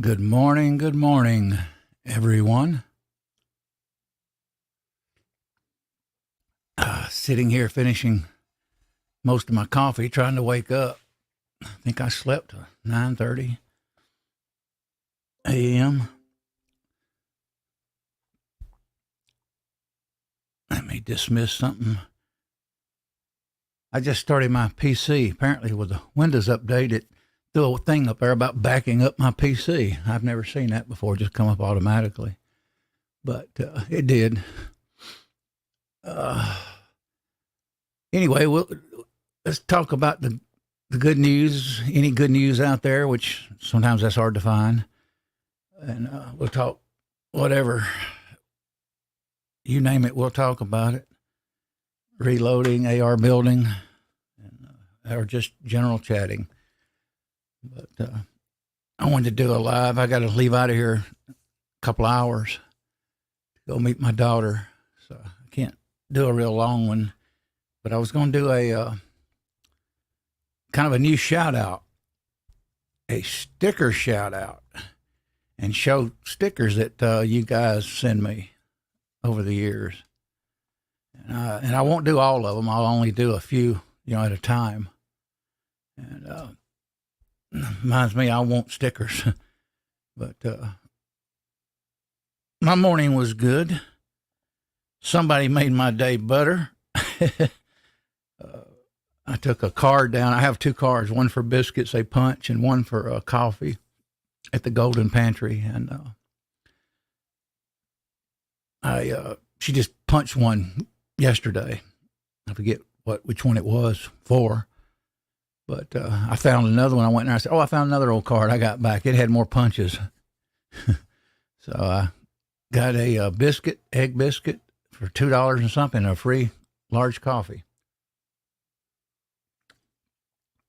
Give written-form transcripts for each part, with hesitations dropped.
Good morning, everyone. Sitting here finishing most of my coffee, trying to wake up. I think I slept 9:30 a.m. Let me dismiss something. I just started my PC. Apparently, with the Windows update, it threw a thing up there about backing up my PC. I've never seen that before, just come up automatically. But it did. Uh, anyway, let's talk about the good news. Any good news out there, which sometimes that's hard to find. And we'll talk whatever you name it. We'll talk about it. Reloading, AR building, and, or just general chatting. But I wanted to do a live. I got to leave out of here a couple hours to go meet my daughter, so I can't do a real long one. But I was going to do a kind of a new shout out, a sticker shout out, and show stickers that you guys send me over the years. And I won't do all of them. I'll only do a few, at a time. And reminds me, I want stickers. But my morning was good. Somebody made my day better. I took a card down. I have two cards, one for biscuits they punch and one for coffee at the Golden Pantry. And she just punched one yesterday. I forget which one it was for. But I found another one. I went in there. I said, I found another old card I got back. It had more punches. So I got a egg biscuit for $2 and something, a free large coffee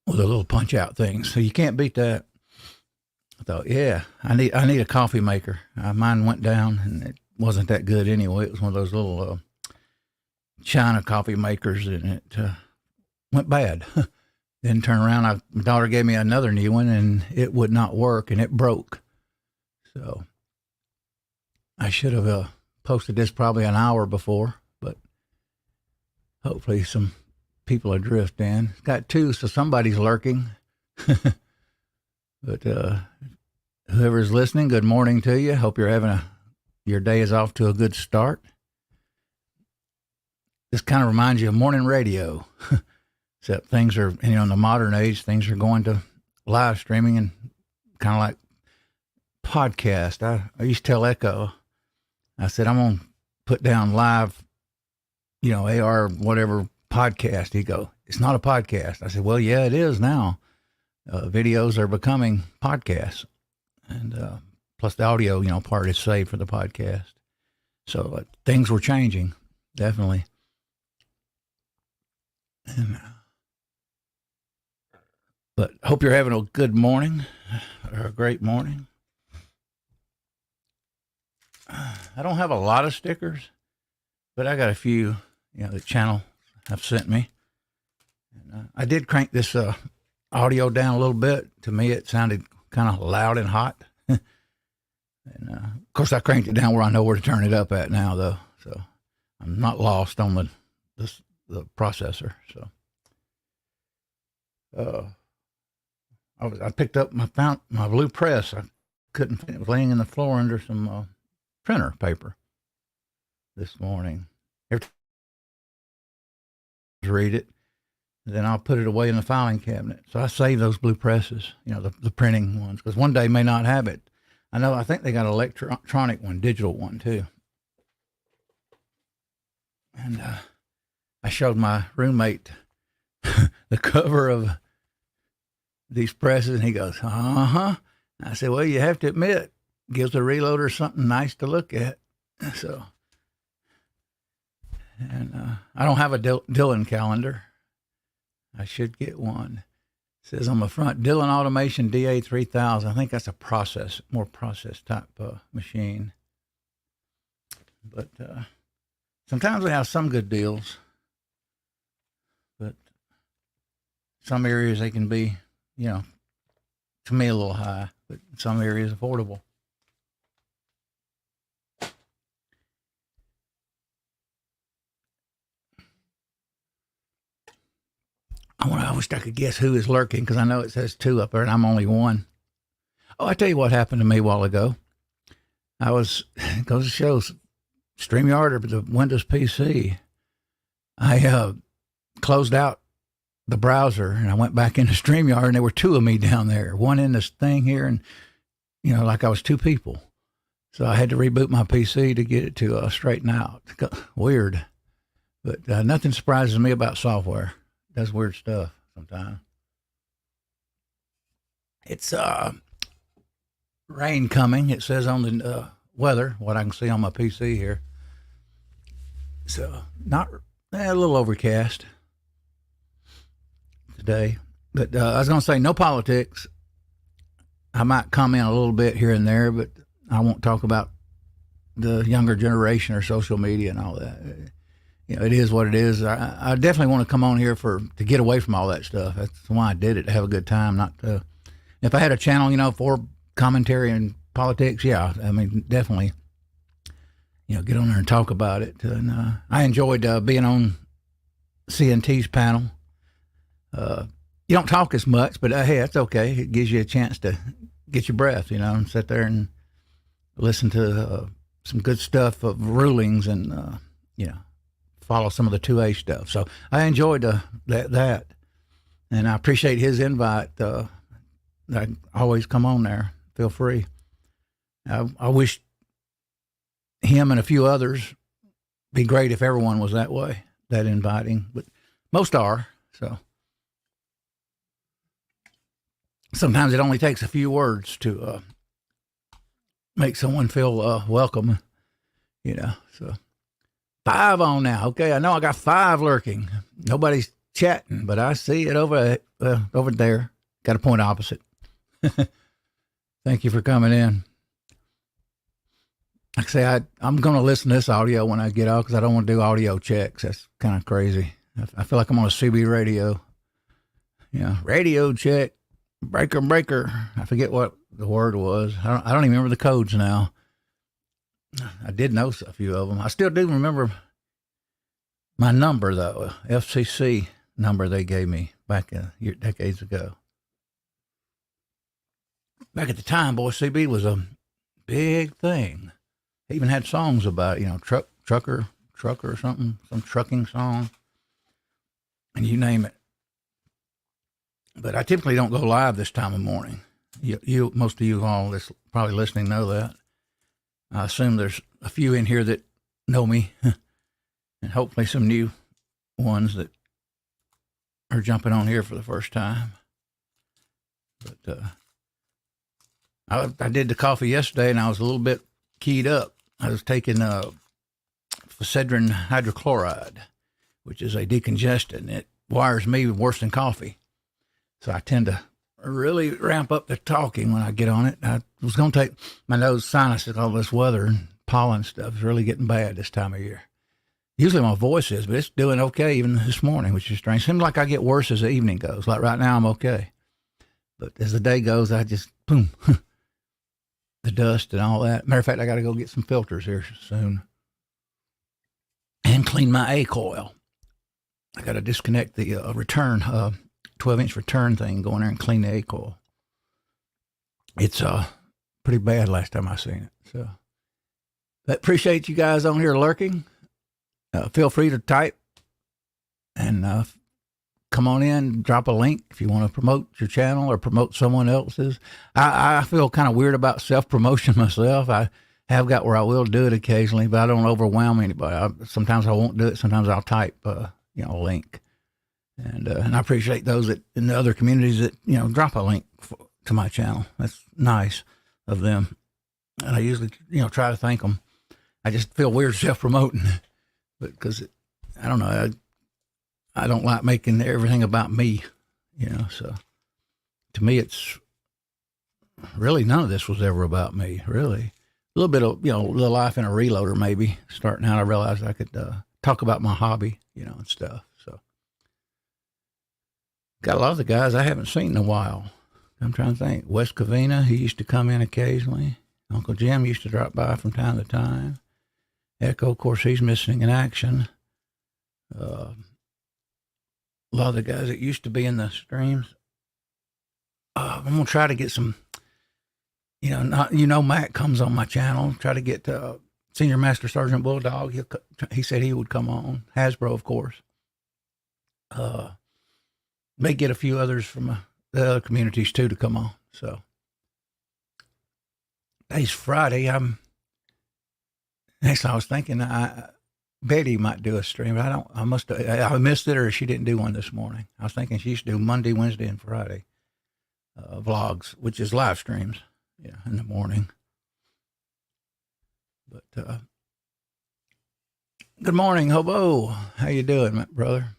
with a little punch out thing. So you can't beat that. I thought, yeah, I need a coffee maker. Mine went down and it wasn't that good anyway. It was one of those little China coffee makers, and it went bad. Then turn around, my daughter gave me another new one, and it would not work, and it broke. So I should have posted this probably an hour before, but hopefully some people are drift in. It's got two, so somebody's lurking. But whoever's listening, good morning to you. Hope you're having your day is off to a good start. This kind of reminds you of morning radio. Except things are, in the modern age, things are going to live streaming and kind of like podcast. I used to tell Echo, I said, I'm going to put down live, AR, whatever podcast. He go, it's not a podcast. I said, well, yeah, it is now. Videos are becoming podcasts. And plus the audio, part is saved for the podcast. So things were changing, definitely. And but hope you're having a good morning or a great morning. I don't have a lot of stickers, but I got a few, the channel have sent me. And, I did crank this audio down a little bit. To me, it sounded kind of loud and hot. And of course, I cranked it down where I know where to turn it up at now, though. So I'm not lost on the processor. So I picked up found my blue press. I couldn't. It was laying in the floor under some printer paper this morning. Every time I read it, then I'll put it away in the filing cabinet. So I save those blue presses, the printing ones, because one day may not have it. I think they got an electronic one, digital one too. And I showed my roommate the cover of these presses, and he goes, uh-huh. I said, well, you have to admit, gives a reloader something nice to look at. So, and I don't have a Dillon calendar. I should get one. It says on the front, Dillon Automation DA3000. I think that's a more process type machine. But sometimes they have some good deals, but some areas they can be, to me, a little high. but in some areas affordable. I wish I could guess who is lurking, because I know it says 2 up there and I'm only 1. Oh, I tell you what happened to me a while ago. I was, goes to show, StreamYard or the Windows PC. I closed out the browser and I went back into StreamYard, and there were 2 of me down there, one in this thing here, and, like I was 2 people. So I had to reboot my PC to get it to straighten out. Weird. But nothing surprises me about software. It does weird stuff sometimes. It's rain coming. It says on the weather, what I can see on my PC here. So not a little overcast today. But I was going to say no politics. I might comment a little bit here and there, but I won't talk about the younger generation or social media and all that. It is what it is. I definitely want to come on here to get away from all that stuff. That's why I did it, to have a good time. Not to, if I had a channel, for commentary and politics, yeah, I mean, definitely, get on there and talk about it. And I enjoyed being on CNT's panel. You don't talk as much, but hey, that's okay. It gives you a chance to get your breath, and sit there and listen to some good stuff of rulings and, follow some of the 2A stuff. So I enjoyed that. And I appreciate his invite. I always come on there. Feel free. I wish him and a few others, be great if everyone was that way, that inviting, but most are. So sometimes it only takes a few words to make someone feel welcome, so 5 on now. Okay, I know I got 5 lurking. Nobody's chatting, but I see it over there. Got a point opposite. Thank you for coming in. Like I say, I'm going to listen to this audio when I get out, because I don't want to do audio checks. That's kind of crazy. I feel like I'm on a CB radio. Radio check, breaker. I forget what the word was. I don't even remember the codes now. I did know a few of them. I still do remember my number, though, FCC number they gave me back decades ago. Back at the time, boy, CB was a big thing. They even had songs about it, trucker or something, some trucking song, and you name it. But I typically don't go live this time of morning. Most of you all that's probably listening know that. I assume there's a few in here that know me, and hopefully some new ones that are jumping on here for the first time. But I did the coffee yesterday, and I was a little bit keyed up. I was taking Phesedrine hydrochloride, which is a decongestant. It wires me worse than coffee. So I tend to really ramp up the talking when I get on it. I was going to take my nose sinuses, all this weather and pollen stuff is really getting bad this time of year. Usually my voice is, but it's doing okay even this morning, which is strange. Seems like I get worse as the evening goes. Like right now I'm okay. But as the day goes, I just, boom, the dust and all that. Matter of fact, I got to go get some filters here soon and clean my A coil. I got to disconnect the return 12-inch return thing, go in there and clean the A coil. It's pretty bad last time I seen it. So, but appreciate you guys on here lurking. Feel free to type and come on in, drop a link if you want to promote your channel or promote someone else's. I feel kind of weird about self-promotion myself. I have got where I will do it occasionally, but I don't overwhelm anybody. Sometimes I won't do it. Sometimes I'll type, a link. And I appreciate those that in the other communities that, drop a link to my channel. That's nice of them. And I usually, try to thank them. I just feel weird self-promoting, but because I don't know, I don't like making everything about me, so to me, it's really none of this was ever about me, really. A little bit of, little life in a reloader, maybe. Starting out, I realized I could talk about my hobby, and stuff. So got a lot of the guys I haven't seen in a while. I'm trying to think. West Covina, he used to come in occasionally. Uncle Jim used to drop by from time to time. Echo, of course, he's missing in action. A lot of the guys that used to be in the streams. I'm gonna try to get some. Matt comes on my channel. Try to get Senior Master Sergeant Bulldog. He said he would come on. Hasbro, of course. May get a few others from the other communities too to come on. So today's Friday. I was thinking Betty might do a stream. But I missed it, or she didn't do one this morning. I was thinking she used to do Monday, Wednesday, and Friday vlogs, which is live streams, in the morning. But good morning, Hobo. How you doing, brother?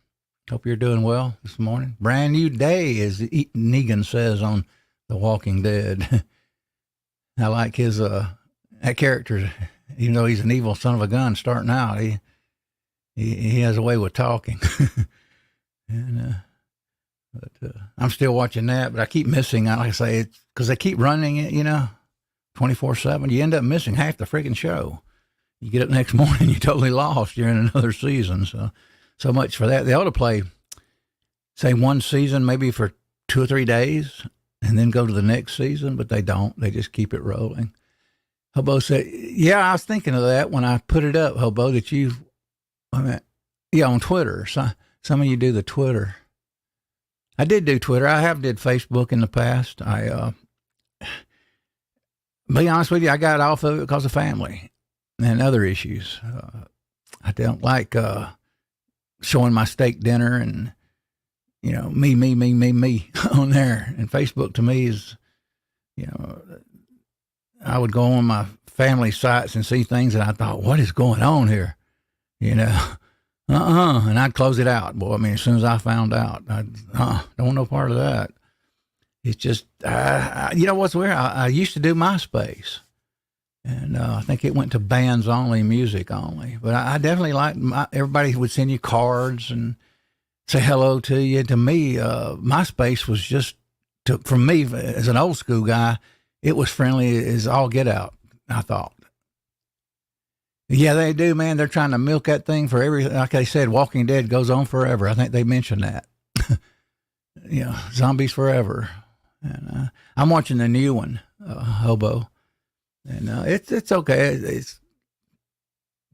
Hope you're doing well this morning. Brand new day, as Negan says on The Walking Dead. I like his that character. Even though he's an evil son of a gun starting out, he has a way with talking. But I'm still watching that, but I keep missing. Like I say, it's because they keep running it, 24/7. You end up missing half the freaking show. You get up next morning, you're totally lost. You're in another season. So much for that. They ought to play, say, one season maybe for 2 or 3 days and then go to the next season, but they don't. They just keep it rolling. Hobo said, yeah, I was thinking of that when I put it up, Hobo, that on Twitter. Some of you do the Twitter. I did do Twitter. I have did Facebook in the past. Be honest with you, I got off of it because of family and other issues. I don't like showing my steak dinner and, me on there. And Facebook to me is, I would go on my family sites and see things and I thought, what is going on here? And I'd close it out. Boy, as soon as I found out, I don't want no part of that. It's just, what's weird? I used to do MySpace, and I think it went to bands only, music only. But I definitely everybody would send you cards and say hello to you. To me, MySpace was just, for me, as an old school guy, it was friendly as all get out, I thought. Yeah, they do, man. They're trying to milk that thing for everything. Like they said, Walking Dead goes on forever. I think they mentioned that. Zombies forever. And I'm watching the new one, Hobo. And it's okay. It's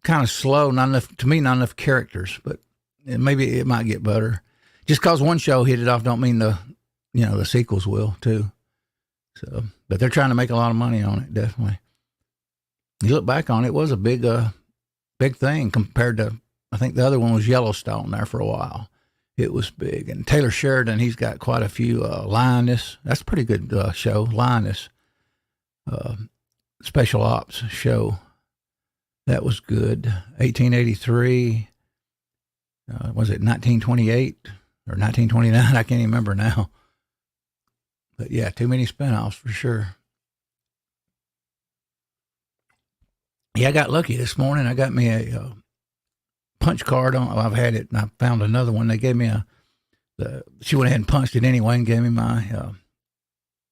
kind of slow. Not enough characters, but maybe it might get better. Just because one show hit it off don't mean the sequels will too. So, but they're trying to make a lot of money on it, definitely. You look back on it, it was a big thing compared to, I think the other one was Yellowstone there for a while. It was big. And Taylor Sheridan, he's got quite a few, Lioness. That's a pretty good show, Lioness. Special Ops show. That was good. 1883. Was it 1928 or 1929? I can't even remember now. But yeah, too many spinoffs for sure. Yeah, I got lucky this morning. I got me a punch card I've had it, and I found another one. They gave me she went ahead and punched it anyway and gave me my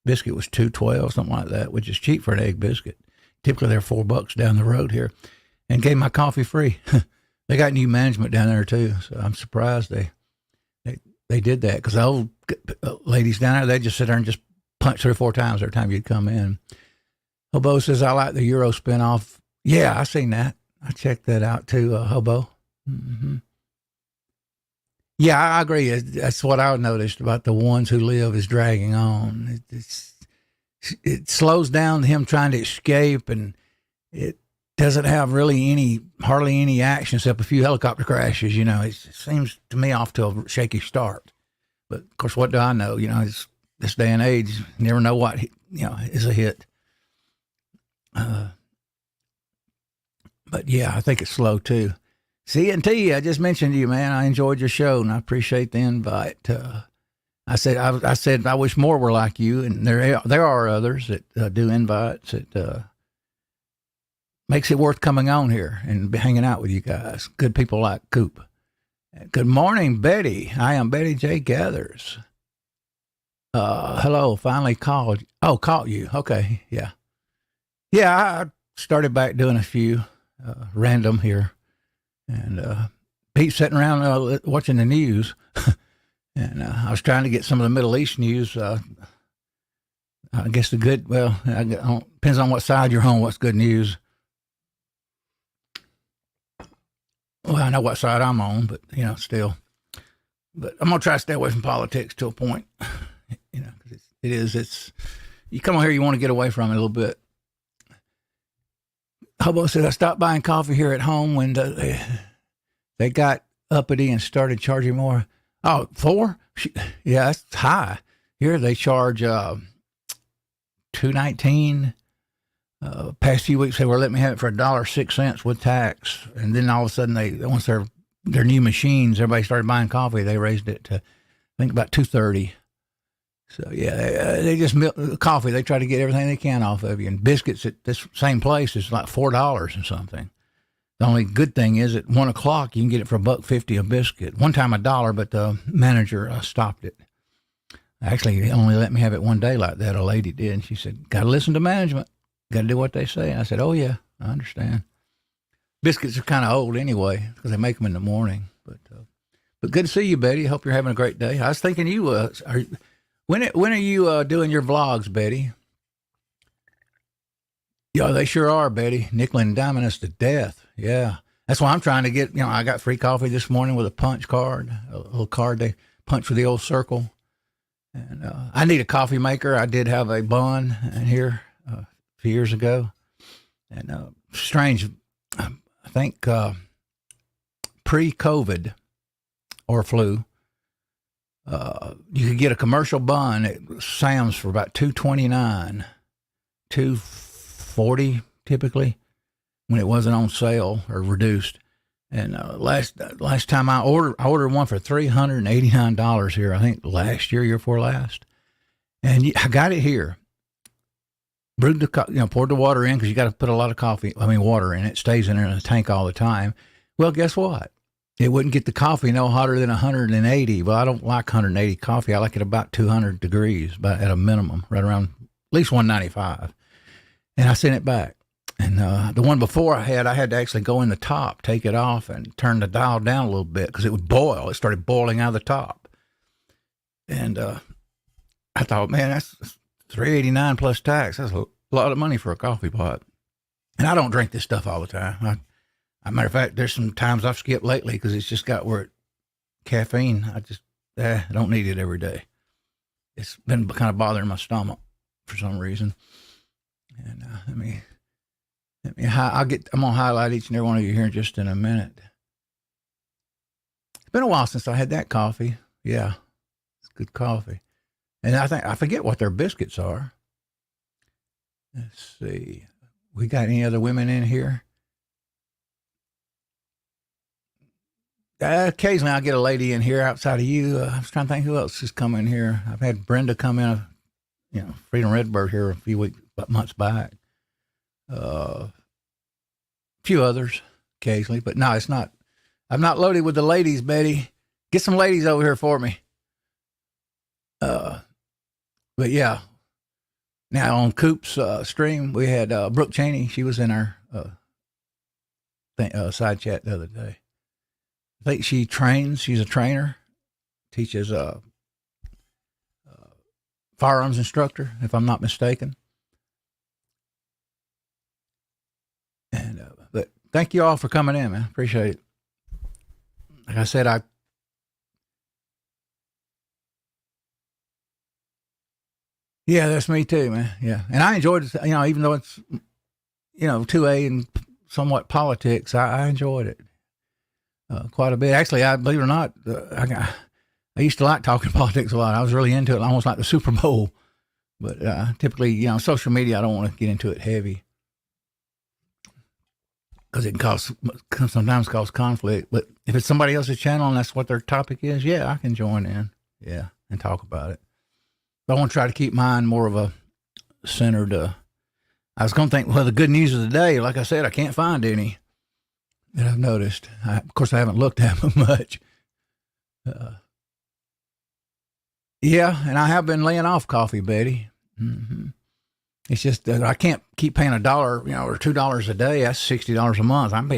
biscuit was $2.12, something like that, which is cheap for an egg biscuit. Typically they're $4 down the road here, and gave my coffee free. They got new management down there too, so I'm surprised they did that, because the old ladies down there, they just sit there and just punch 3 or 4 times every time you'd come in. Hobo says, I like the Euro spinoff. Yeah, I seen that. I checked that out too, Hobo. Mm-hmm. Yeah, I agree. That's what I noticed about The Ones Who Live is dragging on. It slows down him trying to escape, and it doesn't have really hardly any action except a few helicopter crashes. It seems to me off to a shaky start. But of course, what do I know? It's this day and age, you never know what is a hit. But yeah, I think it's slow too. CNT, I just mentioned to you, man. I enjoyed your show, and I appreciate the invite. I said I wish more were like you, and there are others that do invites. It makes it worth coming on here and hanging out with you guys. Good people like Coop. Good morning, Betty. I am Betty J. Gathers. Hello, finally called. Oh, caught you. Okay, yeah. Yeah, I started back doing a few random here. And Pete's sitting around watching the news. And I was trying to get some of the Middle East news. I guess the good, well, depends on what side you're on, what's good news. Well, I know what side I'm on, but, still. But I'm going to try to stay away from politics to a point, because it's, you come on here, you want to get away from it a little bit. Hobo said, I stopped buying coffee here at home when they got uppity and started charging more. Oh, $4? Yeah, that's high. Here they charge $2.19. Past few weeks they were letting me have it for $1.06 with tax, and then all of a sudden once their new machines, everybody started buying coffee. They raised it to I think about $2.30. So yeah, they just milk coffee. They try to get everything they can off of you, and biscuits at this same place is like $4 or something. The only good thing is at 1 o'clock you can get it for $1.50 a biscuit. One time $1, but the manager stopped it. Actually, he only let me have it one day like that. A lady did, and she said, "Got to listen to management. Got to do what they say." And I said, "Oh yeah, I understand." Biscuits are kind of old anyway because they make them in the morning. But good to see you, Betty. Hope you're having a great day. I was thinking when are you doing your vlogs, Betty? Yeah, they sure are, Betty. Nickel and diming us to death. Yeah. That's why I'm trying to get, I got free coffee this morning with a punch card, a little card they punch with the old circle. And I need a coffee maker. I did have a bun in here a few years ago. And strange, I think pre-COVID or flu, you could get a commercial bun at Sam's for about $2.29, $2.40 typically, when it wasn't on sale or reduced. And last time I ordered one for $389 here. I think last year before last, and I got it here. Brewed poured the water in because you got to put a lot of water in it. It stays in there in the tank all the time. Well, guess what? It wouldn't get the coffee no hotter than 180. Well, I don't like 180 coffee. I like it about 200 degrees, but at a minimum, right around at least 195. And I sent it back. And the one before I had to actually go in the top, take it off, and turn the dial down a little bit because it would boil. It started boiling out of the top. And I thought, man, that's $3.89 plus tax. That's a lot of money for a coffee pot. And I don't drink this stuff all the time. As a matter of fact, there's some times I've skipped lately because it's just got caffeine. I don't need it every day. It's been kind of bothering my stomach for some reason. And I'm gonna highlight each and every one of you here just in a minute. It's been a while since I had that coffee. Yeah, it's good coffee. And I forget what their biscuits are. Let's see. We got any other women in here? Occasionally I'll get a lady in here outside of you. I was trying to think who else is coming here. I've had Brenda come in, Freedom Redbird here a few months back. A few others occasionally, but no, it's not. I'm not loaded with the ladies, Betty. Get some ladies over here for me. But yeah. Now on Coop's stream, we had Brooke Cheney. She was in our side chat the other day. I think she trains. She's a trainer. Teaches firearms instructor, if I'm not mistaken. And but thank you all for coming in, man. Appreciate it. Like I said, yeah, that's me too, man. Yeah, and I enjoyed it. Even though it's 2A and somewhat politics, I enjoyed it quite a bit. Actually, I believe it or not, I used to like talking politics a lot. I was really into it, almost like the Super Bowl. But typically, social media, I don't want to get into it heavy because it can sometimes cause conflict. But if it's somebody else's channel and that's what their topic is, yeah, I can join in, yeah, and talk about it. But I want to try to keep mine more of a centered. I was going to think, well, the good news of the day, like I said, I can't find any that I've noticed. Of course, I haven't looked at them much. Yeah, and I have been laying off coffee, Betty. Hmm. It's just that I can't keep paying $1, or $2 a day. That's $60 a month. I'm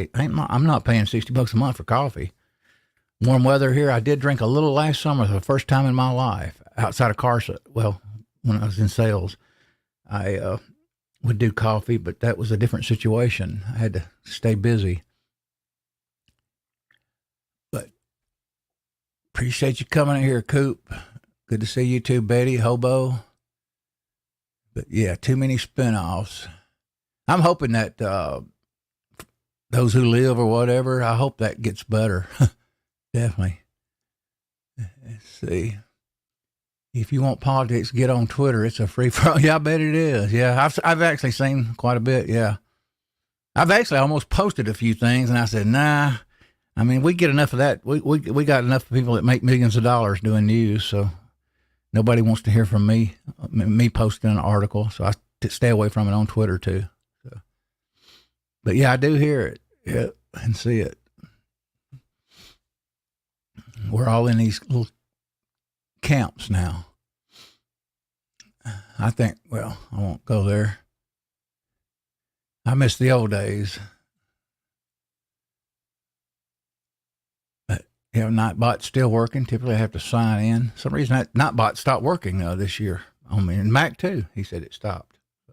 not paying $60 a month for coffee. Warm weather here. I did drink a little last summer for the first time in my life outside of Carson. Well, when I was in sales, I would do coffee, but that was a different situation. I had to stay busy. But appreciate you coming in here, Coop. Good to see you too, Betty, Hobo. But yeah, too many spinoffs. I'm hoping that those who live or whatever, I hope that gets better. Definitely. Let's see. If you want politics, get on Twitter. It's a free for all. Yeah, I bet it is. Yeah, I've actually seen quite a bit. Yeah, I've actually almost posted a few things, and I said, nah. I mean, we get enough of that. We got enough people that make millions of dollars doing news, so nobody wants to hear from me posting an article. So I stay away from it on Twitter too. So, but yeah, I do hear it, yeah, and see it. We're all in these little camps now. I think, well, I won't go there. I miss the old days. But, Nightbot's still working. Typically, I have to sign in. For some reason, that Nightbot stopped working this year on me. And Mac, too. He said it stopped. So.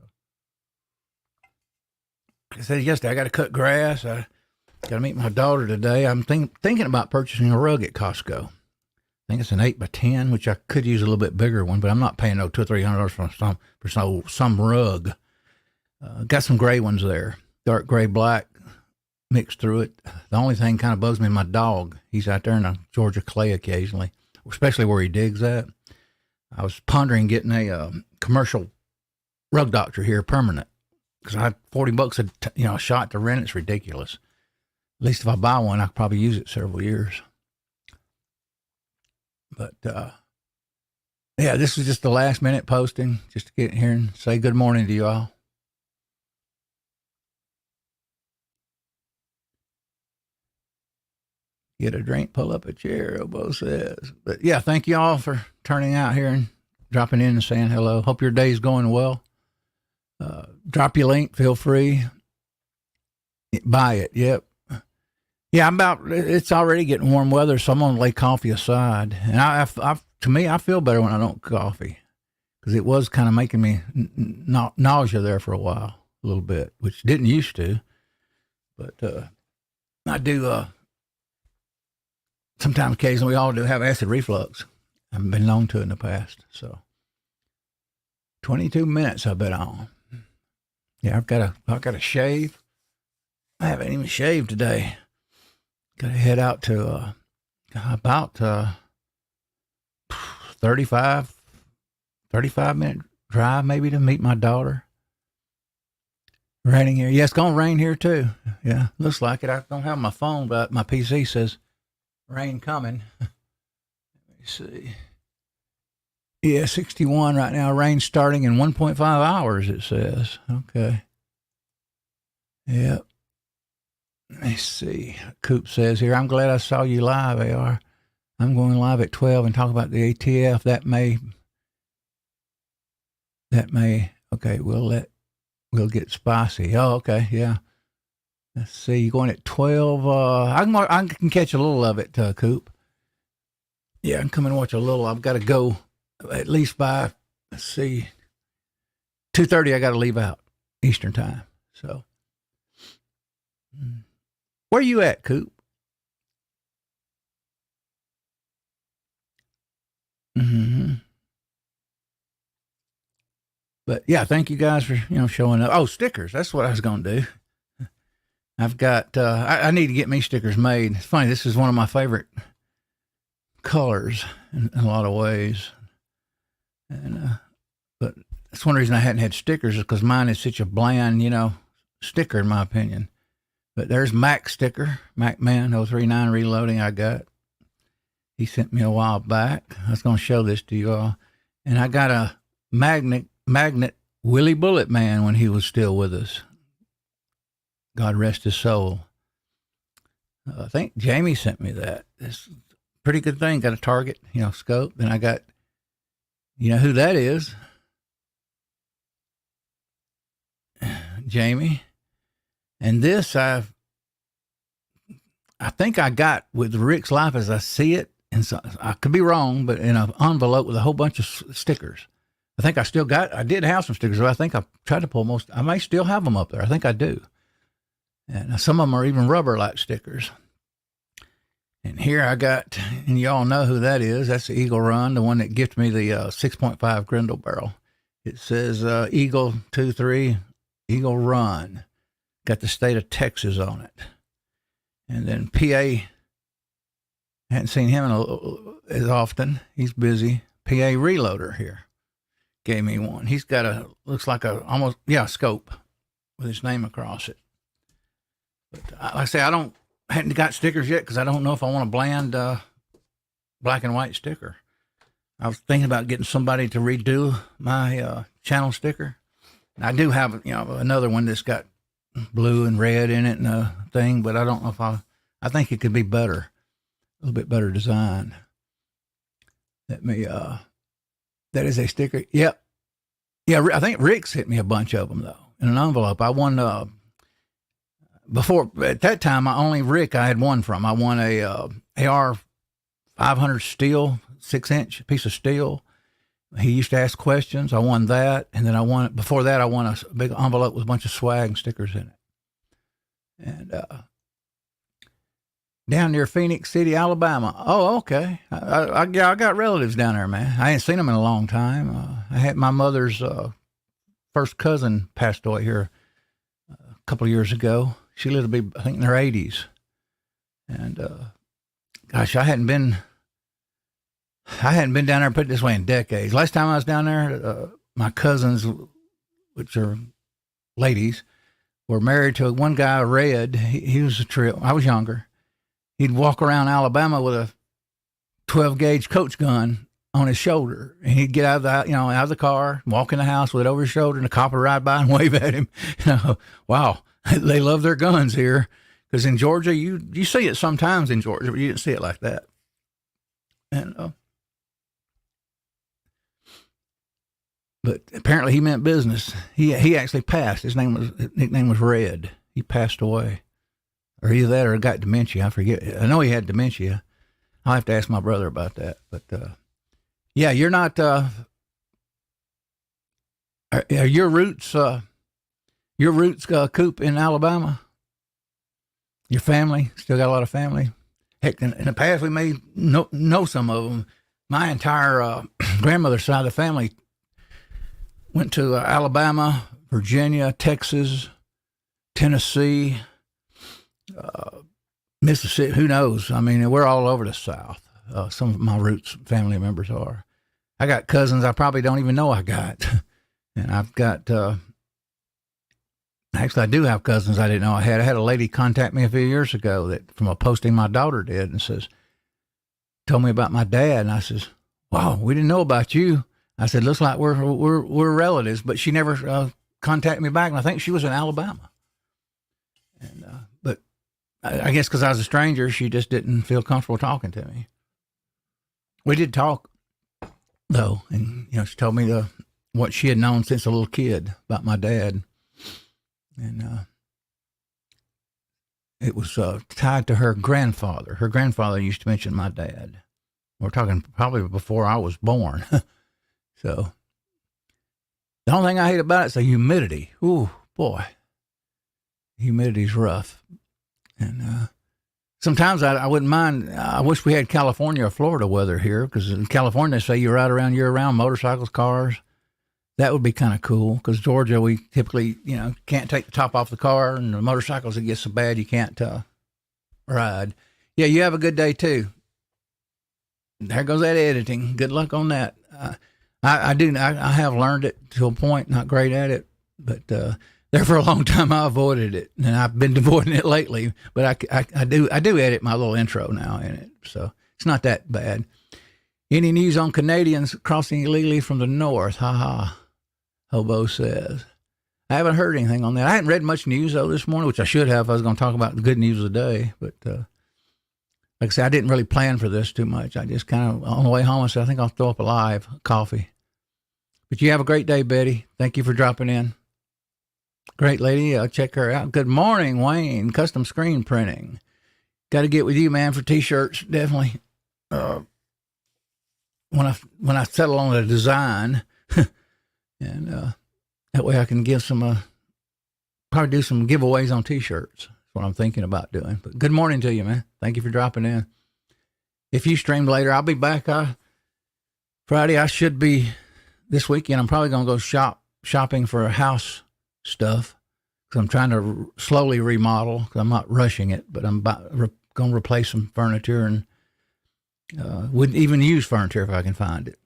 I said yesterday, I got to cut grass. I got to meet my daughter today. I'm thinking about purchasing a rug at Costco. I think it's an 8x10, which I could use a little bit bigger one, but I'm not paying no $200 or $300 for some rug. Got some gray ones there, dark gray, black mixed through it. The only thing kind of bugs me is my dog. He's out there in the Georgia clay occasionally, especially where he digs at. I was pondering getting a commercial rug doctor here, permanent, because I have $40 a shot to rent. It's ridiculous. At least if I buy one, I could probably use it several years. But, yeah, this was just the last minute posting just to get in here and say good morning to you all. Get a drink, pull up a chair, Obo says. But, yeah, thank you all for turning out here and dropping in and saying hello. Hope your day's going well. Drop your link, feel free. Buy it, yep. Yeah, it's already getting warm weather, so I'm going to lay coffee aside. And to me, I feel better when I don't coffee, because it was kind of making me nausea there for a while, a little bit, which didn't used to. But I do, sometimes occasionally we all do have acid reflux. I've been known to in the past. So 22 minutes I've been on. Yeah, I've got to shave. I haven't even shaved today. Got to head out to about 35 minute drive maybe to meet my daughter. Raining here. Yeah, it's going to rain here too. Yeah, looks like it. I don't have my phone, but my PC says rain coming. Let me see. Yeah, 61 right now. Rain starting in 1.5 hours, it says. Okay. Yep. Let me see. Coop says here, I'm glad I saw you live, AR. I'm going live at 12 and talk about the ATF. That may, okay, we'll get spicy. Oh, okay, yeah. Let's see, you're going at 12. I can catch a little of it, Coop. Yeah, I can come and watch a little. I've got to go at least by, let's see, 2:30 I got to leave out Eastern time, so. Where you at, Coop? Mm-hmm. But yeah, thank you guys for showing up. Oh, stickers. That's what I was going to do. I've got. I need to get me stickers made. It's funny. This is one of my favorite colors in a lot of ways, and but that's one reason I hadn't had stickers, is because mine is such a bland, sticker in my opinion. But there's Mac sticker, MacMan 039 reloading. I got. He sent me a while back. I was going to show this to you all, and I got a magnet Willie Bullet Man when he was still with us. God rest his soul. I think Jamie sent me that. It's a pretty good thing. Got a target, scope. Then I got You know who that is? Jamie. And this I think I got with Rick's Life as I see it, and so I could be wrong, but in an envelope with a whole bunch of stickers. I think I did have some stickers, but I think I tried to pull most. I may still have them up there. I think I do. And some of them are even rubber-like stickers. And here I got, and y'all know who that is. That's the Eagle Run, the one that gifted me the 6.5 Grendel barrel. It says Eagle 2-3, Eagle Run. Got the state of Texas on it. And then PA, hadn't seen him as often. He's busy. PA Reloader here gave me one. He's got looks like scope with his name across it. But like I say, hadn't got stickers yet because I don't know if I want a bland black and white sticker. I was thinking about getting somebody to redo my channel sticker. And I do have another one that's got blue and red in it and a thing, but I don't know if I think it could be better, a little bit better design. Let me that is a sticker. Yep. Yeah, I think Rick's hit me a bunch of them though in an envelope. I won before at that time. I had one from. I won a AR 500 steel 6-inch piece of steel. He used to ask questions. I won that, and then I won a big envelope with a bunch of swag and stickers in it. And down near Phoenix City, Alabama. Oh, okay. I got relatives down there, man. I ain't seen them in a long time. I had my mother's first cousin passed away here a couple of years ago. She lived to be, I think, in her 80s. And gosh, I hadn't been down there, put it this way, in decades. Last time I was down there, my cousins, which are ladies, were married to one guy, Red. He was a trip. I was younger. He'd walk around Alabama with a 12-gauge Coach gun on his shoulder, and he'd get out of the car, walk in the house with it over his shoulder, and the cop would ride by and wave at him. Wow, they love their guns here. Because in Georgia, you see it sometimes in Georgia, but you didn't see it like that. And but apparently he meant business. He actually passed. His nickname was Red. He passed away. Or either that or got dementia. I forget. I know he had dementia. I'll have to ask my brother about that. But yeah, you're not. Are your roots Coop, in Alabama? Your family still got a lot of family. Heck, in the past we may know some of them. My entire grandmother's side of the family went to Alabama, Virginia, Texas, Tennessee, Mississippi. Who knows? I mean, we're all over the South. Some of my roots family members are. I got cousins I probably don't even know I got. And I've got, actually I do have cousins I didn't know I had. I had a lady contact me a few years ago that from a posting my daughter did and told me about my dad. And I says, wow, we didn't know about you. I said, looks like we're relatives, but she never contacted me back. And I think she was in Alabama. And, but I guess because I was a stranger, she just didn't feel comfortable talking to me. We did talk though. And, she told me what she had known since a little kid about my dad. And, it was tied to her grandfather. Her grandfather used to mention my dad. We're talking probably before I was born. So the only thing I hate about it is the humidity. Ooh, boy. Humidity's rough. And sometimes I wouldn't mind. I wish we had California or Florida weather here, because in California, they say you ride around year-round, motorcycles, cars. That would be kind of cool, because Georgia, we typically, can't take the top off the car, and the motorcycles, it gets so bad you can't ride. Yeah, you have a good day, too. There goes that editing. Good luck on that. I have learned it to a point, not great at it, but there for a long time I avoided it, and I've been avoiding it lately. But I do edit my little intro now in it, so it's not that bad. Any news on Canadians crossing illegally from the north? Ha ha, Hobo says. I haven't heard anything on that. I hadn't read much news though this morning, which I should have. I was going to talk about the good news of the day, but like I said, I didn't really plan for this too much. I just kind of on the way home I said I think I'll throw up a live coffee. But you have a great day, Betty. Thank you for dropping in. Great lady. Check her out. Good morning, Wayne. Custom screen printing. Got to get with you, man, for T-shirts. Definitely. When I settle on a design, and that way I can give some, probably do some giveaways on T-shirts. That's what I'm thinking about doing. But good morning to you, man. Thank you for dropping in. If you stream later, I'll be back. Friday, I should be this weekend. I'm probably going to go shopping for house stuff because I'm trying to slowly remodel because I'm not rushing it, but I'm going to replace some furniture and wouldn't even use furniture if I can find it.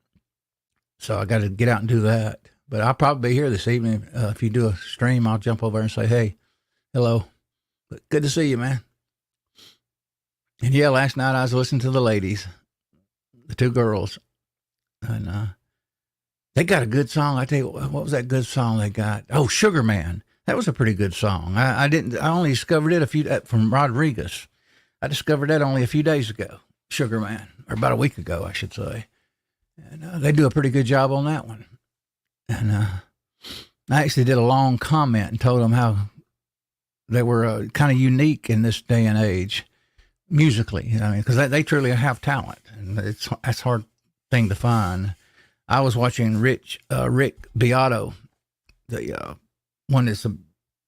So I got to get out and do that. But I'll probably be here this evening. If you do a stream, I'll jump over and say, hey, hello. But good to see you, man. And yeah, last night I was listening to the ladies, the two girls, and they got a good song. I tell you, what was that good song they got? Oh, Sugar Man. That was a pretty good song. I only discovered it from Rodriguez. I discovered that only a few days ago. Sugar Man, or about a week ago, I should say. And they do a pretty good job on that one. And I actually did a long comment and told them how they were kind of unique in this day and age, musically. I mean, because they truly have talent, and that's a hard thing to find. I was watching Rick Beato, the one that's a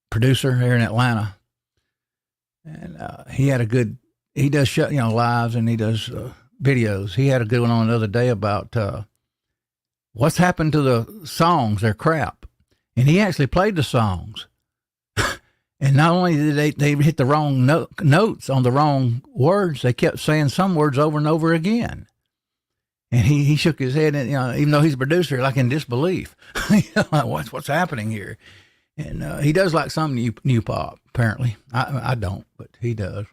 producer here in Atlanta, and he does lives and he does videos. He had a good one on the other day about what's happened to the songs. They're crap. And he actually played the songs. And not only did they hit the wrong notes on the wrong words, they kept saying some words over and over again. And he shook his head, and even though he's a producer, like in disbelief. Like, what's happening here? And he does like some new pop, apparently. I don't, but he does.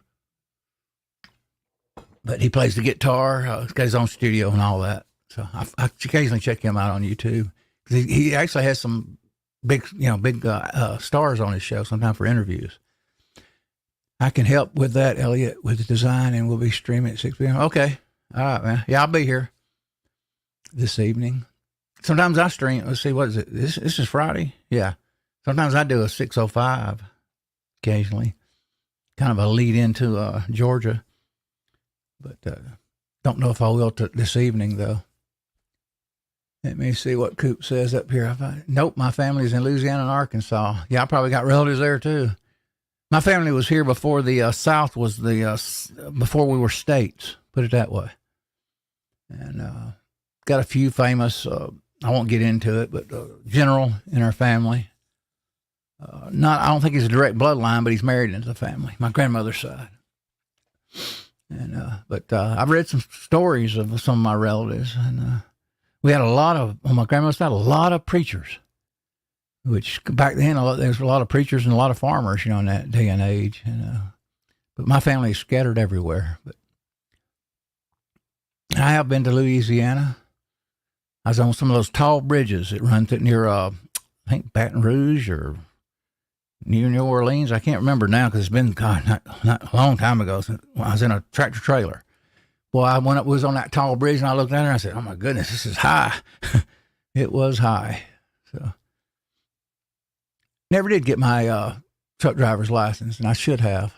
But he plays the guitar. He's got his own studio and all that. So I occasionally check him out on YouTube. He actually has some big stars on his show sometimes for interviews. I can help with that, Elliot, with the design, and we'll be streaming at 6 p.m. Okay. All right, man. Yeah, I'll be here this evening. Sometimes I stream. Let's see, what is it? This is Friday? Yeah. Sometimes I do a 6:05 occasionally. Kind of a lead into Georgia. But don't know if I will this evening, though. Let me see what Coop says up here. Nope, my family's in Louisiana and Arkansas. Yeah, I probably got relatives there, too. My family was here before the South was before we were states, put it that way. And got a few famous, I won't get into it, but general in our family. I don't think he's a direct bloodline, but he's married into the family, my grandmother's side. And but I've read some stories of some of my relatives, and we had on my grandmother's side, a lot of preachers, which back then there was a lot of preachers and a lot of farmers, in that day and age. And but my family is scattered everywhere. But I have been to Louisiana. I was on some of those tall bridges that run near, I think, Baton Rouge or near New Orleans. I can't remember now because it's been not a long time ago since I was in a tractor trailer. Boy, I was on that tall bridge and I looked down there and I said, oh my goodness, this is high. It was high. So never did get my truck driver's license, and I should have.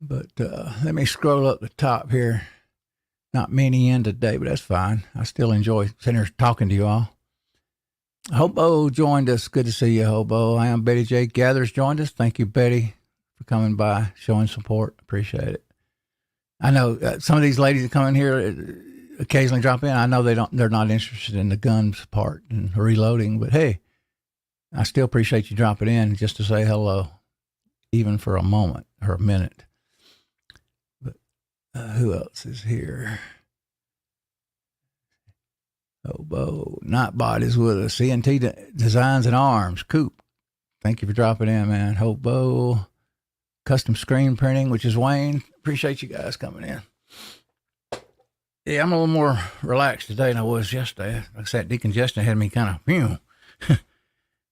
But let me scroll up the top here. Not many in today, but that's fine. I still enjoy sitting here talking to you all. Hobo joined us. Good to see you, Hobo. I am Betty J. Gathers joined us. Thank you, Betty, for coming by, showing support. Appreciate it. I know some of these ladies that come in here occasionally drop in. I know they're not interested in the guns part and reloading, but hey, I still appreciate you dropping in just to say hello, even for a moment or a minute. But who else is here? Hobo, Nightbot is with us. CNT Designs and Arms. Coop, thank you for dropping in, man. Hobo, Custom Screen Printing, which is Wayne. Appreciate you guys coming in. Yeah, I'm a little more relaxed today than I was yesterday. Like I said, decongestion had me kind of,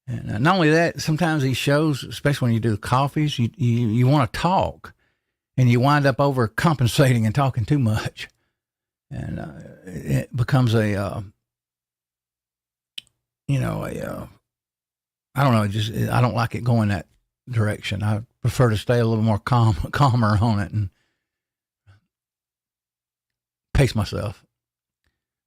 And not only that, sometimes these shows, especially when you do coffees, you want to talk, and you wind up overcompensating and talking too much. And it becomes a I don't know, just I don't like it going that direction. I prefer to stay a little more calmer on it and pace myself.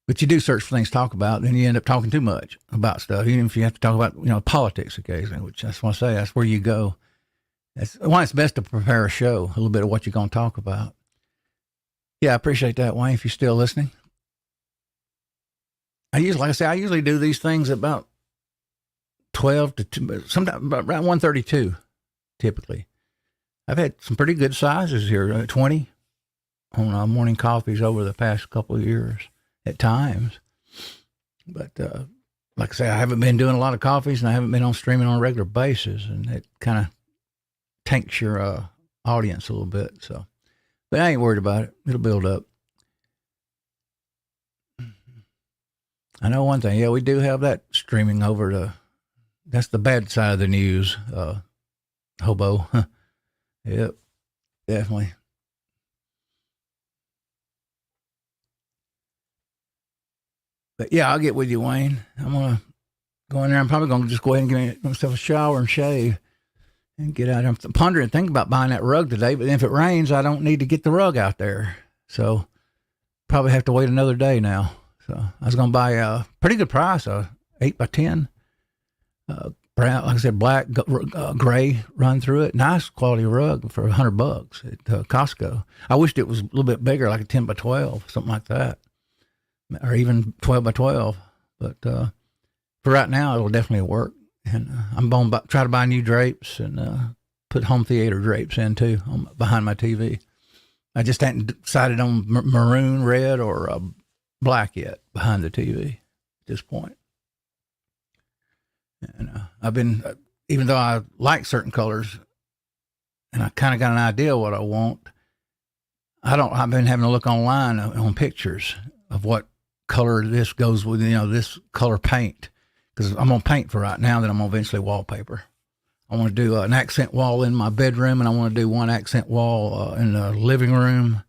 But you do search for things to talk about, then you end up talking too much about stuff, even if you have to talk about, politics occasionally, which that's what I say, that's where you go. That's why it's best to prepare a show, a little bit of what you're going to talk about. Yeah, I appreciate that, Wayne, if you're still listening. I usually do these things about 12 to 2, sometimes around 1:32, typically. I've had some pretty good sizes here, 20 on morning coffees over the past couple of years at times. But like I say, I haven't been doing a lot of coffees and I haven't been on streaming on a regular basis, and it kind of tanks your audience a little bit. So, but I ain't worried about it. It'll build up. I know one thing. Yeah, we do have that streaming over to. That's the bad side of the news. Hobo. Yep, definitely. But yeah, I'll get with you, Wayne. I'm going to go in there. I'm probably going to just go ahead and give myself a shower and shave and get out. I'm pondering, think about buying that rug today, but if it rains, I don't need to get the rug out there. So probably have to wait another day now. So I was going to buy a pretty good price, 8x10. Brown, like I said, black, gray, run through it. Nice quality rug for $100 at Costco. I wished it was a little bit bigger, like a 10x12, something like that, or even 12x12. But for right now, it'll definitely work. And I'm going to try to buy new drapes and put home theater drapes in too behind my TV. I just hadn't decided on maroon, red, or black yet behind the TV at this point. And I've been, even though I like certain colors and I kind of got an idea what I want, I've been having to look online on pictures of what color this goes with, this color paint. Because I'm going to paint for right now, then I'm going to eventually wallpaper. I want to do an accent wall in my bedroom, and I want to do one accent wall in the living room,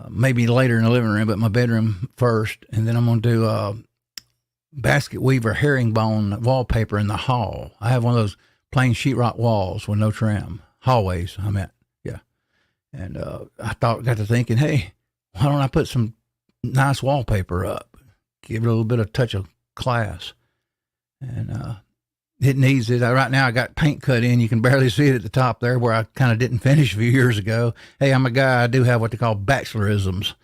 maybe later in the living room, but my bedroom first. And then I'm going to do basket weaver herringbone wallpaper in the hall. I have one of those plain sheetrock walls with no trim. Hallways, I meant, yeah. And I got to thinking, hey, why don't I put some nice wallpaper up? Give it a little bit of touch of class. And it needs it. Right now I got paint cut in. You can barely see it at the top there where I kind of didn't finish a few years ago. Hey, I'm a guy, I do have what they call bachelorisms.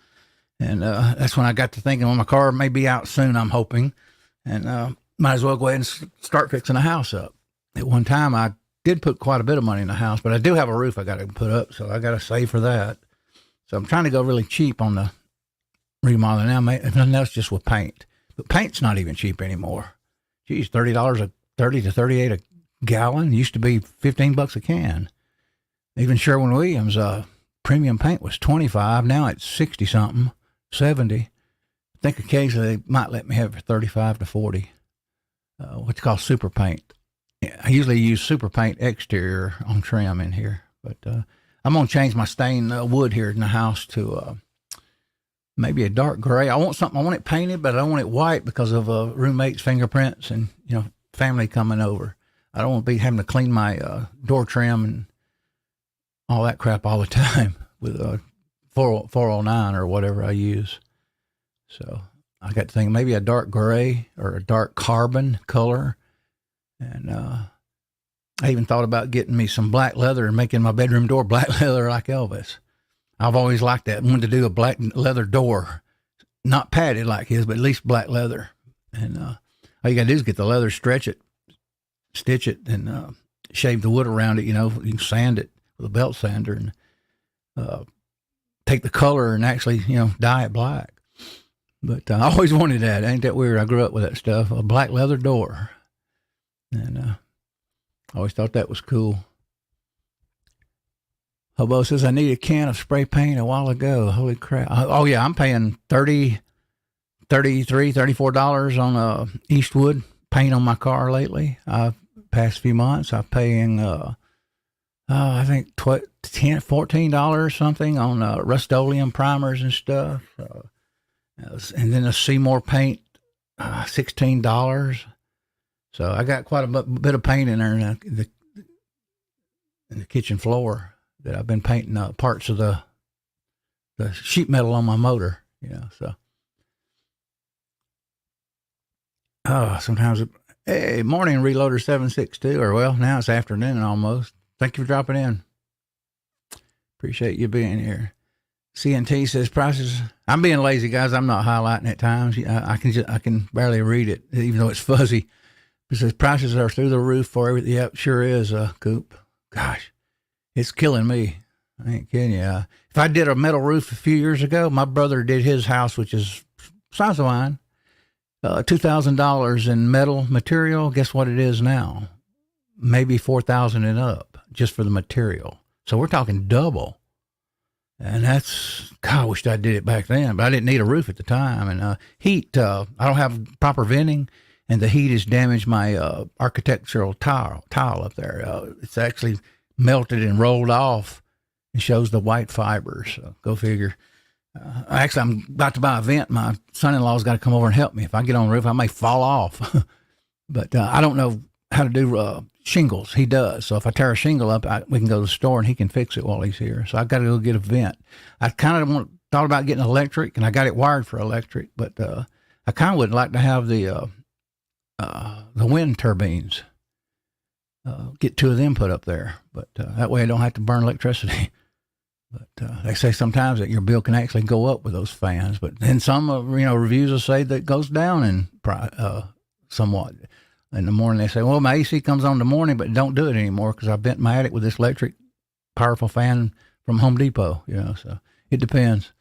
And that's when I got to thinking, well, my car may be out soon, I'm hoping. And might as well go ahead and start fixing a house up. At one time, I did put quite a bit of money in the house, but I do have a roof I got to put up, so I got to save for that. So I'm trying to go really cheap on the remodeling now, if nothing else, just with paint. But paint's not even cheap anymore. Geez, $30 $30 to $38 a gallon. It used to be $15 a can. Even Sherwin-Williams premium paint was $25. Now it's 60 something, 70. I think occasionally they might let me have it for 35 to 40. What's called super paint. I usually use super paint exterior on trim in here, but I'm gonna change my stained wood here in the house to maybe a dark gray. I want it painted, but I don't want it white because of roommates' fingerprints and family coming over. I don't want to be having to clean my door trim and all that crap all the time with 409 or whatever I use. So I got to think maybe a dark gray or a dark carbon color. And I even thought about getting me some black leather and making my bedroom door black leather like Elvis. I've always liked that. I wanted to do a black leather door, not padded like his, but at least black leather. And all you got to do is get the leather, stretch it, stitch it, and shave the wood around it. You can sand it with a belt sander and take the color and actually, dye it black. But I always wanted that. Ain't that weird? I grew up with that stuff, a black leather door. And I always thought that was cool. Hobo says, I need a can of spray paint a while ago. Holy crap. Oh, yeah, I'm paying $33, $34 on Eastwood paint on my car lately. Past few months, I'm paying, I think, $14 something on Rust-Oleum primers and stuff. And then a Seymour paint, $16. So I got quite a bit of paint in there in the kitchen floor that I've been painting parts of the sheet metal on my motor, so. Oh, sometimes, hey, morning, Reloader 762, or well, now it's afternoon almost. Thank you for dropping in. Appreciate you being here. CNT says prices. I'm being lazy, guys. I'm not highlighting at times. I can barely read it, even though it's fuzzy. It says prices are through the roof for everything. Yep, sure is, Coop. Gosh, it's killing me. I ain't kidding you. If I did a metal roof a few years ago, my brother did his house, which is size of mine, $2,000 in metal material. Guess what it is now? Maybe $4,000 and up just for the material. So we're talking double. And that's, God, I wished I did it back then, but I didn't need a roof at the time. And heat, I don't have proper venting, and the heat has damaged my architectural tile up there. It's actually melted and rolled off and shows the white fibers. So go figure. Actually, I'm about to buy a vent. My son-in-law's got to come over and help me. If I get on the roof, I may fall off. But I don't know how to do shingles. He does. So if I tear a shingle up, we can go to the store and he can fix it while he's here. So I've got to go get a vent. I kind of thought about getting electric, and I got it wired for electric, but I kind of would like to have the wind turbines. Get 2 of them put up there, but that way I don't have to burn electricity. But they say sometimes that your bill can actually go up with those fans, but then some reviews will say that it goes down in somewhat. In the morning they say, well, my AC comes on in the morning, but don't do it anymore because I bent my attic with this electric powerful fan from Home Depot. So it depends.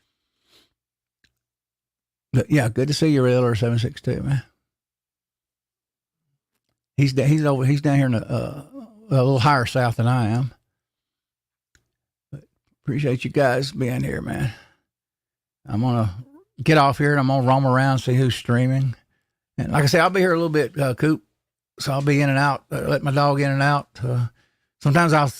But yeah, good to see you, Reloader 762, man. He's down here in a little higher south than I am. Appreciate you guys being here, man. I'm going to get off here and I'm going to roam around, see who's streaming. And like I say, I'll be here a little bit, Coop. So I'll be in and out, let my dog in and out. Sometimes I'll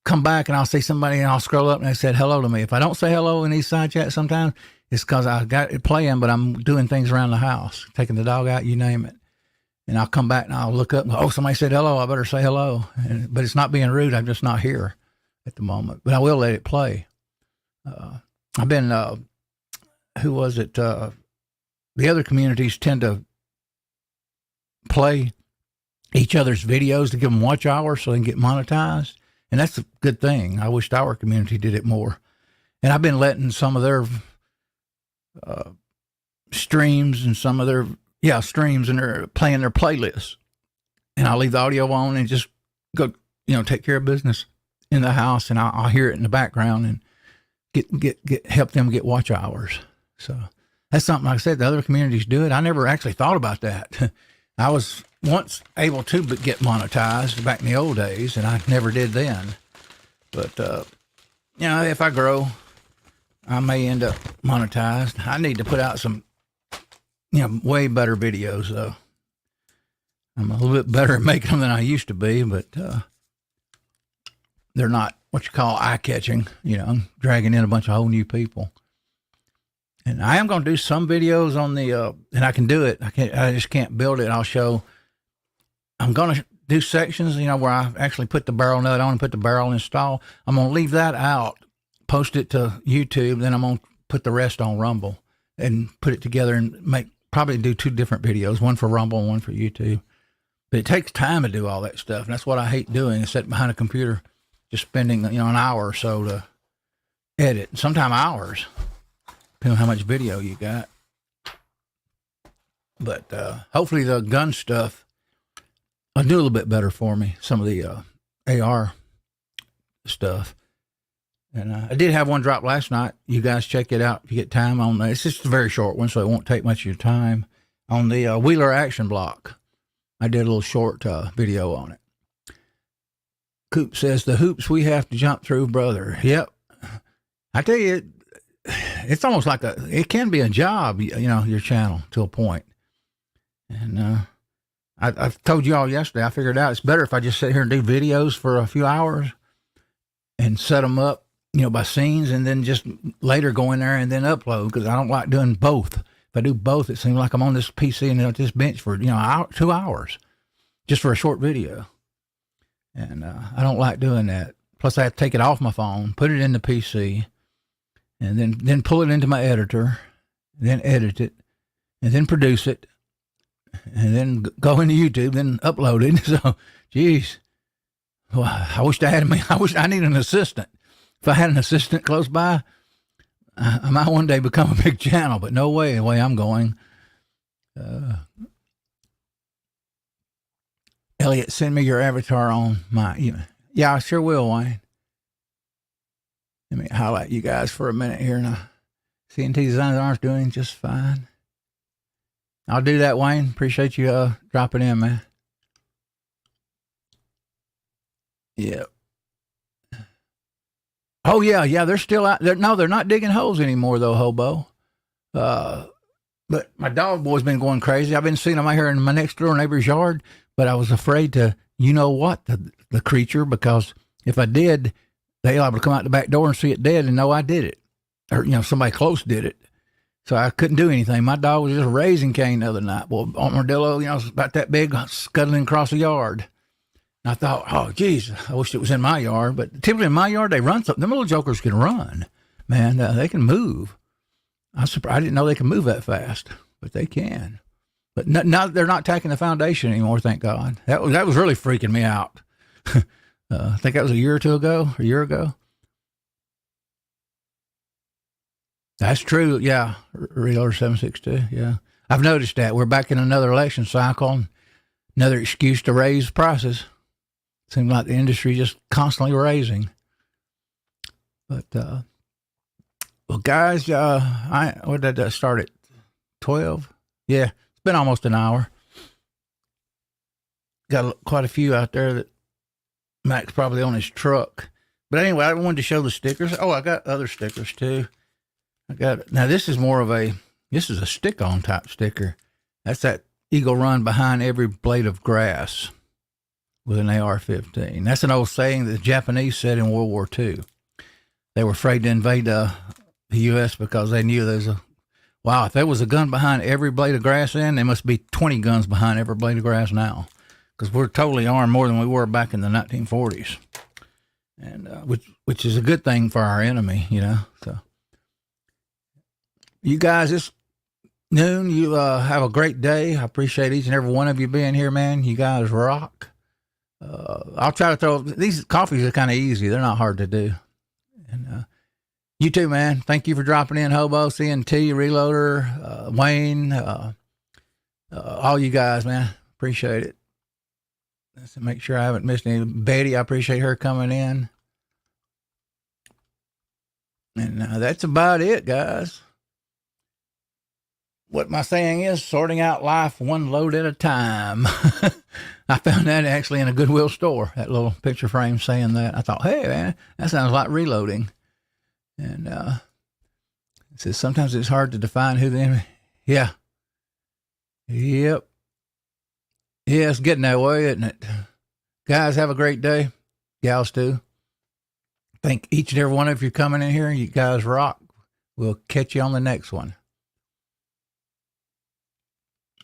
come back and I'll see somebody and I'll scroll up and they said hello to me. If I don't say hello in these side chats sometimes, it's because I got it playing, but I'm doing things around the house, taking the dog out, you name it. And I'll come back and I'll look up and go, oh, somebody said hello, I better say hello. But it's not being rude, I'm just not here at the moment, but I will let it play. I've been, who was it? The other communities tend to play each other's videos to give them watch hours so they can get monetized. And that's a good thing. I wished our community did it more. And I've been letting some of their streams and some of their, streams, and they're playing their playlists. And I'll leave the audio on and just go, take care of business in the house, and I'll hear it in the background and get help them get watch hours. So that's something, like I said, the other communities do it. I never actually thought about that. I was once able to get monetized back in the old days, and I never did then. But, if I grow, I may end up monetized. I need to put out some, way better videos, though. I'm a little bit better at making them than I used to be, but they're not what you call eye-catching. I'm dragging in a bunch of whole new people. And I am going to do some videos on the, and I can do it. I just can't build it. I'll show, I'm going to do sections, where I actually put the barrel nut on and put the barrel install. I'm going to leave that out, post it to YouTube. Then I'm going to put the rest on Rumble and put it together and probably do 2 different videos, one for Rumble and one for YouTube. But it takes time to do all that stuff. And that's what I hate doing, is sitting behind a computer, just spending, an hour or so to edit, sometimes hours, depending on how much video you got. But hopefully the gun stuff will do a little bit better for me, some of the AR stuff. And I did have one drop last night. You guys check it out if you get time on that. It's just a very short one, so it won't take much of your time. On the Wheeler action block, I did a little short video on it. Coop says, the hoops we have to jump through, brother. Yep. I tell you, it's almost like it can be a job, your channel, to a point. And I've told you all yesterday, I figured out it's better if I just sit here and do videos for a few hours and set them up, by scenes, and then just later go in there and then upload, because I don't like doing both. If I do both, it seems like I'm on this PC and this bench for, 2 hours. just for a short video. And I don't like doing that. Plus, I have to take it off my phone, put it in the PC, and then pull it into my editor, then edit it, and then produce it, and then go into YouTube, then upload it. So, geez, well, I wish I need an assistant. If I had an assistant close by, I might one day become a big channel, but no way, the way I'm going. Elliot, send me your avatar on my email. Yeah, I sure will, Wayne. Let me highlight you guys for a minute here now. CNT Designs Arms doing just fine. I'll do that, Wayne. Appreciate you dropping in, man. Yeah. Oh, yeah, they're still out there. No, they're not digging holes anymore, though, Hobo. But my dog boy's been going crazy. I've been seeing them out here in my next door neighbor's yard, but I was afraid to, the creature, because if I did, they'll able to come out the back door and see it dead and know I did it. Or, somebody close did it. So I couldn't do anything. My dog was just raising Cain the other night. Well, armadillo, was about that big, scuttling across the yard. And I thought, oh, geez, I wish it was in my yard. But typically in my yard, they run something. Them little jokers can run. Man, they can move. I'm surprised. I didn't know they could move that fast, but they can. But now they're not attacking the foundation anymore, thank God. That was really freaking me out. I think that was a year ago. That's true, yeah. Reloader 762, yeah. I've noticed that. We're back in another election cycle, another excuse to raise prices. Seems like the industry just constantly raising. But, well, guys, what did I start at? 12? Yeah, it's been almost an hour. Got quite a few out there that Mac's probably on his truck. But anyway, I wanted to show the stickers. Oh, I got other stickers too. Now this is a stick-on type sticker. That's that Eagle Run behind every blade of grass with an AR-15. That's an old saying that the Japanese said in World War II. They were afraid to invade the U.S. because they knew if there was a gun behind every blade of grass then, there must be 20 guns behind every blade of grass now. Because we're totally armed more than we were back in the 1940s. And which is a good thing for our enemy, So you guys, it's noon. You have a great day. I appreciate each and every one of you being here, man. You guys rock. I'll try to throw these coffees are kind of easy. They're not hard to do. And you too, man. Thank you for dropping in, Hobo, CNT, Reloader, Wayne, all you guys, man. Appreciate it. Let's make sure I haven't missed any. Betty, I appreciate her coming in. And that's about it, guys. What my saying is, sorting out life one load at a time. I found that actually in a Goodwill store, that little picture frame saying that. I thought, hey, man, that sounds like reloading. And it says sometimes it's hard to define who the enemy. Yeah. Yep. Yeah, it's getting that way, isn't it? Guys, have a great day. Gals, too. Thank each and every one of you coming in here. You guys rock. We'll catch you on the next one.